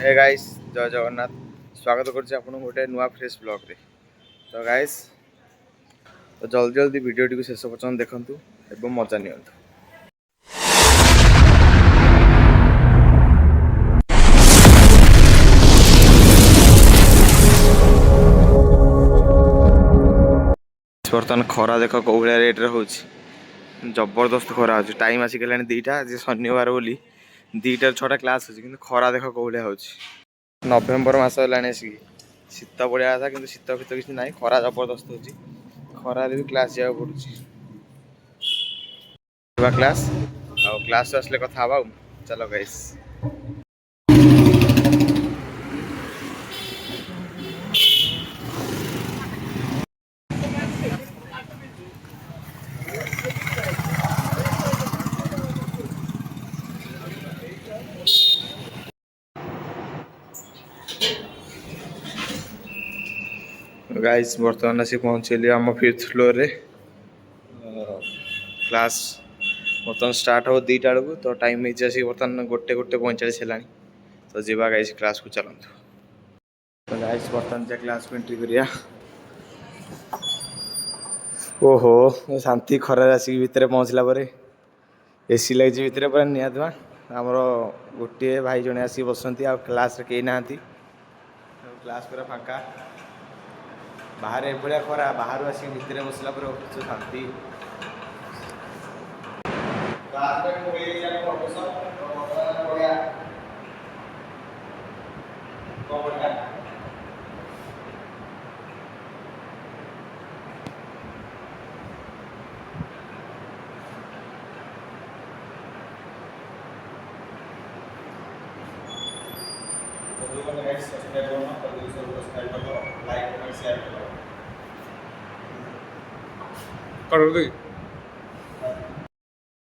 Hey guys जय जगन्नाथ स्वागत करछि आपन गोटे नुआ फ्रेश ब्लॉग रे। तो गाइस तो जल्दी जल्दी वीडियो टी शेष पर्यंत देखंतु एवं मजा नियंतु। बर्तमान खरा देख कौ भाया रेट रे हो जबरदस्त खरा हो टाइम आसिक दीटा आज शनिवार बोली दीटार 6टा क्लास अच्छी कि खरा देख कौ भाया हो नवेम्बर मास है शीत बढ़िया था कि शीत फीत किसी ना खरा जबरदस्त हो खरारे भी क्लास जावा पड़ुची क्लास आ क्लास आसले कथा हवा चलो गाइस। गाइस बर्तमान आसी पहुँचली आम 5th फ्लोर रे क्लास बर्तमान स्टार्ट हो 2टा बेलू तो टाइम आसी बर्तमान 1:45 है तो जीवा गाइस क्लास को चलतु। तो गाइस बर्तमान जा क्लास को एंट्री करिया। ओहो शांति खरार आसिक भितर पहुँचला पर एसी लगी भितर पूरा निआ धुआ आमर गोटे भाई जड़े आसिक बसंती आ क्लास रे कई ना क्लास पूरा फांका बाहर एभलिया खरा बाहर आसिक भितर बसला पर शांति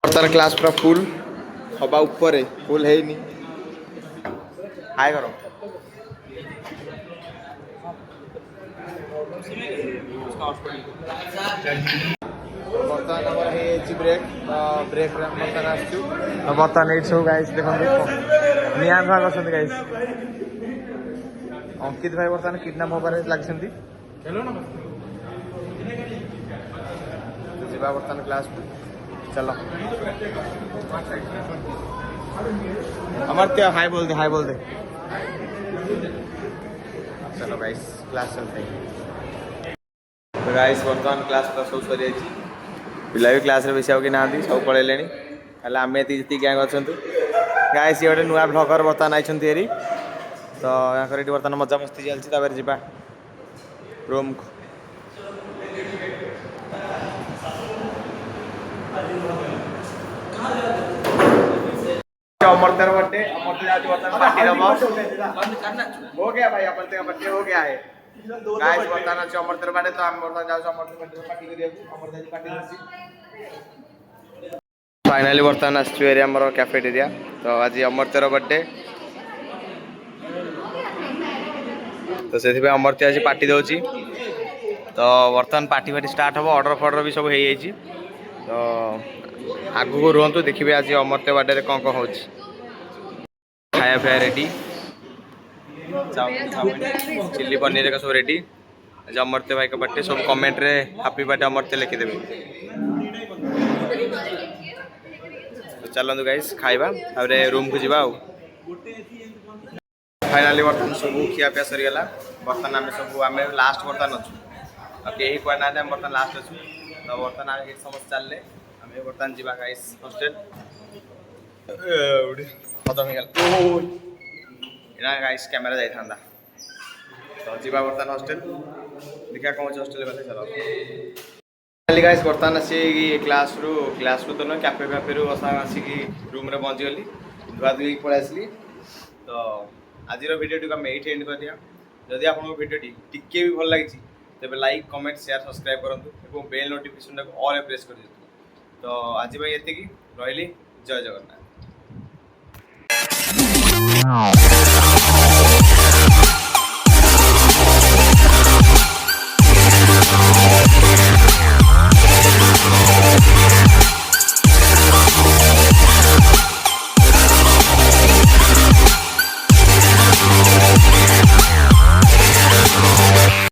बर्तमान क्लास पूरा फुल हवा ऊपर फुल है नहीं हाय करो बर्तमान ब्रेक ब्रेक बर्तमान आसचु बर्तमान ये सब गाइस देखो निया भाग अच्छा गाइस अंकित भाई बर्तमान किडनाप होबार लगी जीवा बर्तमान क्लास चलो अमर्त्य हाय बोल दे चलो गाइस क्लास चलते हैं। तो गाइस बर्तमान क्लास तो सब सरी पिला भी क्लास रे बेसी आउ कि ना सब पलैले आम जी गैंग अच्छा गाइस ये गोटे नुआ ब्लगर बर्तमान आई तो यहाँ बर्तमान मजा मस्ती चलती जी रूम को अमरतर बर्थडे हो गया भाई अमरतर बर्थडे हो गया है गाइस बर्तमान अच्छे अमरतर बर्थडे तो हम बर्तमान जाऊ अमरतर पार्टी करिया अमरतर पार्टी फाइनली बर्तमान आसचु एरिया हमर कैफेटेरिया तो आज अमरतर बर्थडे तो से अमरती आज पार्टी दौची तो बर्तमान पार्टी फाटी स्टार्ट हम ऑर्डर फर्डर भी सब हो जाइए तो आगु को रुहतु देखिए आज अमरते बर्थडे कौन कौन हो खाया फाया रेडी चिल्ली पनीर का सब रेडी आज अमरते भाई का बर्थडे सब कमेंट रे हैप्पी बर्थडे अमरते लिखिदेवे तो चलतु गाइस खाइबा तारे रूम को जीवा फाइनाली बर्तमान सब खिया पिया सरीगला बर्तमान आम सब आम लास्ट बर्तमान अच्छु कहीं कुआ ना बर्तमान लास्ट अच्छु तो बर्तमान आगे समस्त चलले आम बर्तमान जीवा गाइस हॉस्टल खत्म हो गाइस कैमेरा जाइथा तो जीवा बर्तमान हॉस्टल देखा कौन हॉस्टल गले चलो गाइस बर्तमान आसी क्लास रू तो ना कैफे फैफे रू आसिक रूम रे पहुँची गली धुआ धुई पलि आसली तो आज भिडियो आम ये एंड कर दिया जदि आप भिडियो टिके भी भल लगी तेज लाइक कमेंट शेयर सब्सक्राइब करूँ और बेल नोटिफिकेशन ऑल प्रेस कर दिखाँ तो आज ये रही जय जगन्नाथ।